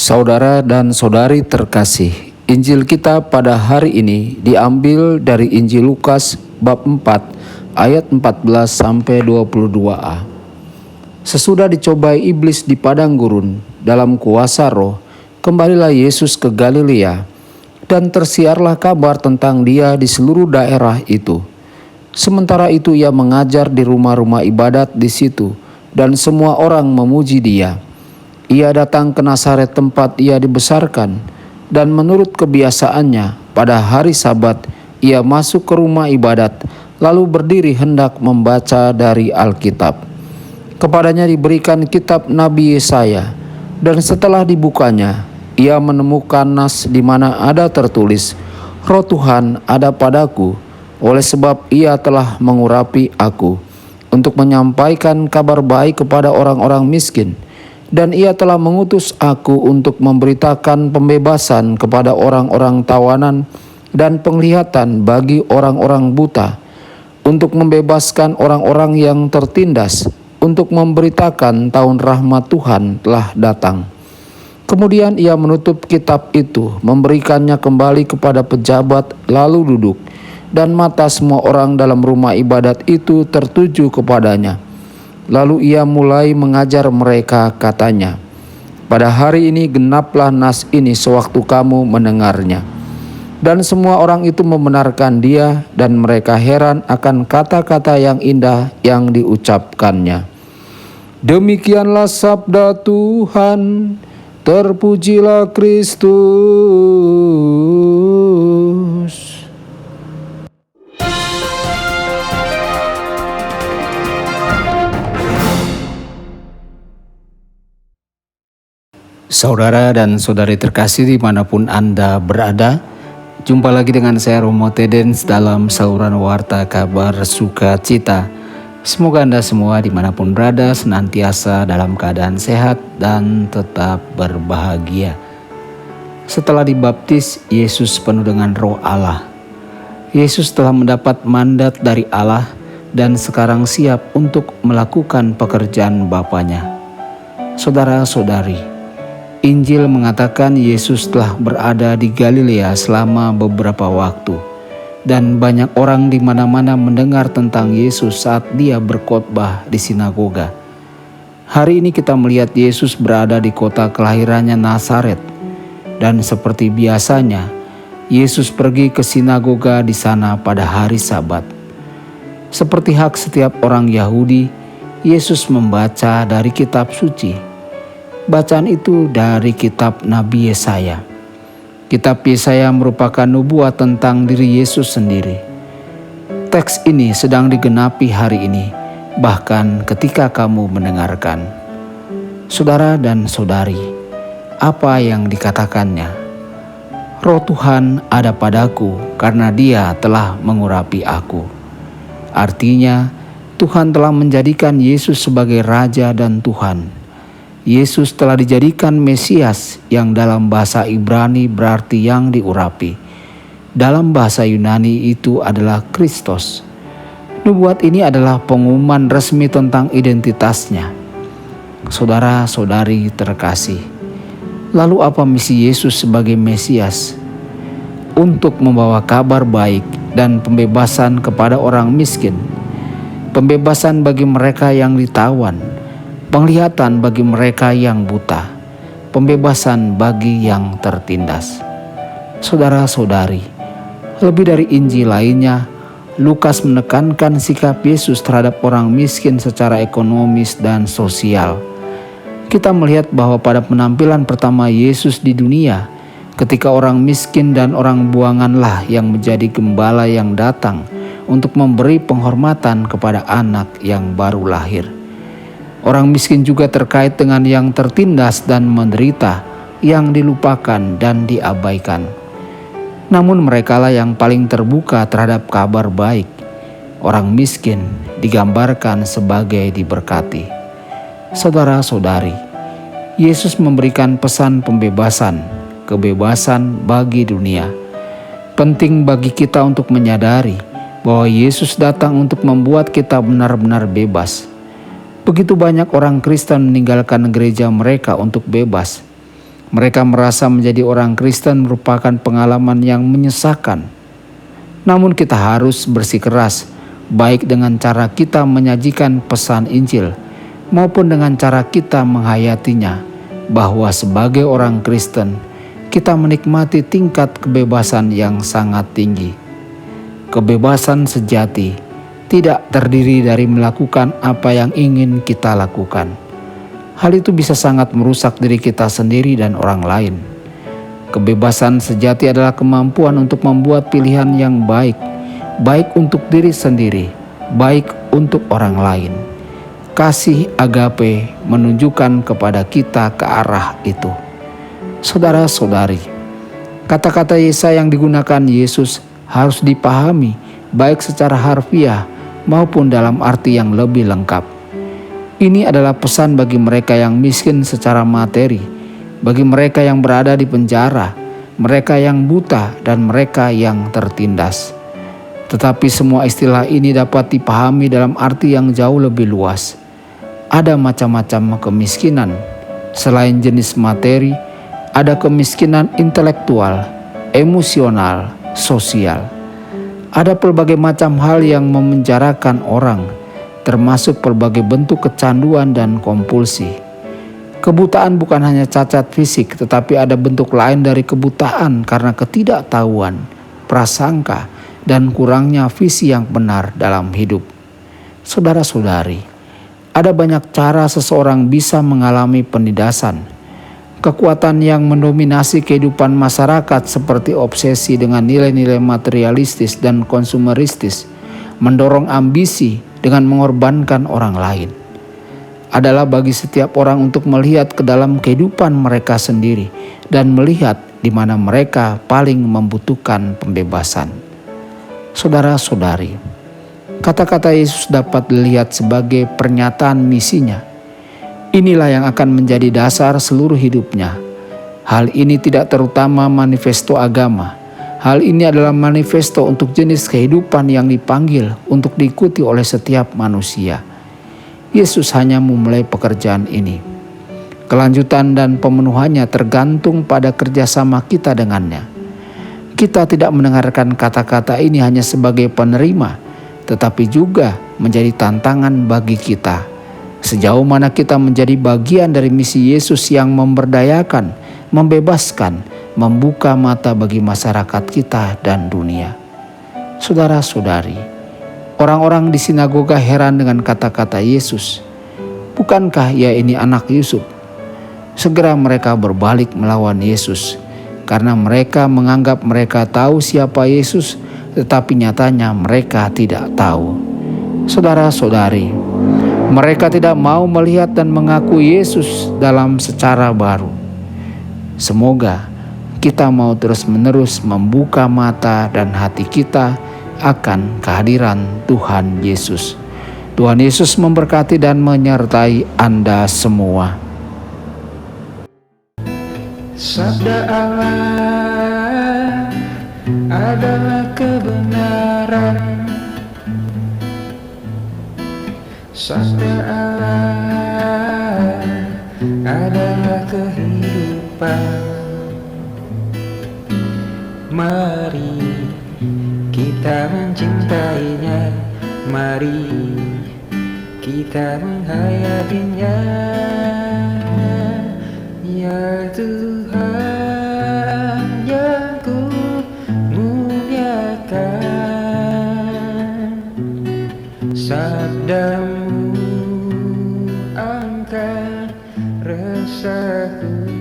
Saudara dan saudari terkasih, Injil kita pada hari ini diambil dari Injil Lukas bab 4 ayat 14 sampai 22a. Sesudah dicobai iblis di padang gurun dalam kuasa roh, kembalilah Yesus ke Galilea dan tersiarlah kabar tentang Dia di seluruh daerah itu. Sementara itu Ia mengajar di rumah-rumah ibadat di situ dan semua orang memuji Dia. Ia datang ke Nazaret tempat Ia dibesarkan, dan menurut kebiasaannya pada hari Sabat Ia masuk ke rumah ibadat, lalu berdiri hendak membaca dari Alkitab. Kepadanya diberikan kitab Nabi Yesaya, dan setelah dibukanya, Ia menemukan nas di mana ada tertulis, "Roh Tuhan ada padaku, oleh sebab Ia telah mengurapi aku, untuk menyampaikan kabar baik kepada orang-orang miskin. Dan Ia telah mengutus aku untuk memberitakan pembebasan kepada orang-orang tawanan dan penglihatan bagi orang-orang buta, untuk membebaskan orang-orang yang tertindas, untuk memberitakan tahun rahmat Tuhan telah datang." Kemudian Ia menutup kitab itu, memberikannya kembali kepada pejabat, lalu duduk, dan mata semua orang dalam rumah ibadat itu tertuju kepadanya. Lalu Ia mulai mengajar mereka, katanya, "Pada hari ini genaplah nas ini sewaktu kamu mendengarnya." Dan semua orang itu membenarkan Dia, dan mereka heran akan kata-kata yang indah yang diucapkannya. Demikianlah sabda Tuhan, terpujilah Kristus. Saudara dan saudari terkasih dimanapun Anda berada, jumpa lagi dengan saya Romo Tedens dalam saluran Warta Kabar Sukacita. Semoga Anda semua dimanapun berada senantiasa dalam keadaan sehat dan tetap berbahagia. Setelah dibaptis, Yesus penuh dengan Roh Allah. Yesus telah mendapat mandat dari Allah dan sekarang siap untuk melakukan pekerjaan Bapanya. Saudara-saudari, Injil mengatakan Yesus telah berada di Galilea selama beberapa waktu, dan banyak orang di mana-mana mendengar tentang Yesus saat Dia berkhotbah di sinagoga. Hari ini kita melihat Yesus berada di kota kelahirannya Nazaret, dan seperti biasanya, Yesus pergi ke sinagoga di sana pada hari Sabat. Seperti hak setiap orang Yahudi, Yesus membaca dari kitab suci. Bacaan itu dari kitab Nabi Yesaya. Kitab Yesaya merupakan nubuat tentang diri Yesus sendiri. Teks ini sedang digenapi hari ini, bahkan ketika kamu mendengarkan. Saudara dan saudari, apa yang dikatakannya? Roh Tuhan ada padaku karena Dia telah mengurapi aku. Artinya, Tuhan telah menjadikan Yesus sebagai Raja dan Tuhan. Yesus telah dijadikan Mesias, yang dalam bahasa Ibrani berarti yang diurapi. Dalam bahasa Yunani itu adalah Kristus. Nubuat ini adalah pengumuman resmi tentang identitasnya. Saudara-saudari terkasih, lalu apa misi Yesus sebagai Mesias? Untuk membawa kabar baik dan pembebasan kepada orang miskin, pembebasan bagi mereka yang ditawan, penglihatan bagi mereka yang buta, pembebasan bagi yang tertindas. Saudara-saudari, lebih dari Injil lainnya, Lukas menekankan sikap Yesus terhadap orang miskin secara ekonomis dan sosial. Kita melihat bahwa pada penampilan pertama Yesus di dunia, ketika orang miskin dan orang buanganlah yang menjadi gembala yang datang untuk memberi penghormatan kepada anak yang baru lahir. Orang miskin juga terkait dengan yang tertindas dan menderita, yang dilupakan dan diabaikan. Namun merekalah yang paling terbuka terhadap kabar baik. Orang miskin digambarkan sebagai diberkati. Saudara-saudari, Yesus memberikan pesan pembebasan, kebebasan bagi dunia. Penting bagi kita untuk menyadari bahwa Yesus datang untuk membuat kita benar-benar bebas. Begitu banyak orang Kristen meninggalkan gereja mereka untuk bebas. Mereka merasa menjadi orang Kristen merupakan pengalaman yang menyesakan. Namun kita harus bersikeras, baik dengan cara kita menyajikan pesan Injil maupun dengan cara kita menghayatinya, bahwa sebagai orang Kristen, kita menikmati tingkat kebebasan yang sangat tinggi. Kebebasan sejati tidak terdiri dari melakukan apa yang ingin kita lakukan. Hal itu bisa sangat merusak diri kita sendiri dan orang lain. Kebebasan sejati adalah kemampuan untuk membuat pilihan yang baik, baik untuk diri sendiri, baik untuk orang lain. Kasih agape menunjukkan kepada kita ke arah itu. Saudara-saudari, kata-kata Yesaya yang digunakan Yesus harus dipahami baik secara harfiah maupun dalam arti yang lebih lengkap. Ini adalah pesan bagi mereka yang miskin secara materi, bagi mereka yang berada di penjara, mereka yang buta, dan mereka yang tertindas. Tetapi semua istilah ini dapat dipahami dalam arti yang jauh lebih luas. Ada macam-macam kemiskinan. Selain jenis materi, ada kemiskinan intelektual, emosional, sosial. Ada pelbagai macam hal yang memenjarakan orang, termasuk pelbagai bentuk kecanduan dan kompulsi. Kebutaan bukan hanya cacat fisik, tetapi ada bentuk lain dari kebutaan karena ketidaktahuan, prasangka, dan kurangnya visi yang benar dalam hidup. Saudara-saudari, ada banyak cara seseorang bisa mengalami penindasan. Kekuatan yang mendominasi kehidupan masyarakat seperti obsesi dengan nilai-nilai materialistis dan konsumeristis, mendorong ambisi dengan mengorbankan orang lain. Adalah bagi setiap orang untuk melihat ke dalam kehidupan mereka sendiri dan melihat di mana mereka paling membutuhkan pembebasan. Saudara-saudari, kata-kata Yesus dapat dilihat sebagai pernyataan misinya. Inilah yang akan menjadi dasar seluruh hidupnya. Hal ini tidak terutama manifesto agama. Hal ini adalah manifesto untuk jenis kehidupan yang dipanggil untuk diikuti oleh setiap manusia. Yesus hanya memulai pekerjaan ini. Kelanjutan dan pemenuhannya tergantung pada kerjasama kita dengannya. Kita tidak mendengarkan kata-kata ini hanya sebagai penerima, tetapi juga menjadi tantangan bagi kita. Sejauh mana kita menjadi bagian dari misi Yesus yang memberdayakan, membebaskan, membuka mata bagi masyarakat kita dan dunia. Saudara-saudari, orang-orang di sinagoga heran dengan kata-kata Yesus. Bukankah ia ini anak Yusuf? Segera mereka berbalik melawan Yesus, karena mereka menganggap mereka tahu siapa Yesus, tetapi nyatanya mereka tidak tahu. Saudara-saudari, mereka tidak mau melihat dan mengaku Yesus dalam secara baru. Semoga kita mau terus-menerus membuka mata dan hati kita akan kehadiran Tuhan Yesus. Tuhan Yesus memberkati dan menyertai Anda semua. Sabda Allah adalah kebenaran. Sabda Allah adalah kehidupan. Mari kita mencintainya, mari kita menghayatinya. Ya Tuhan yang ku muliakan, sabdamu angkat resahku.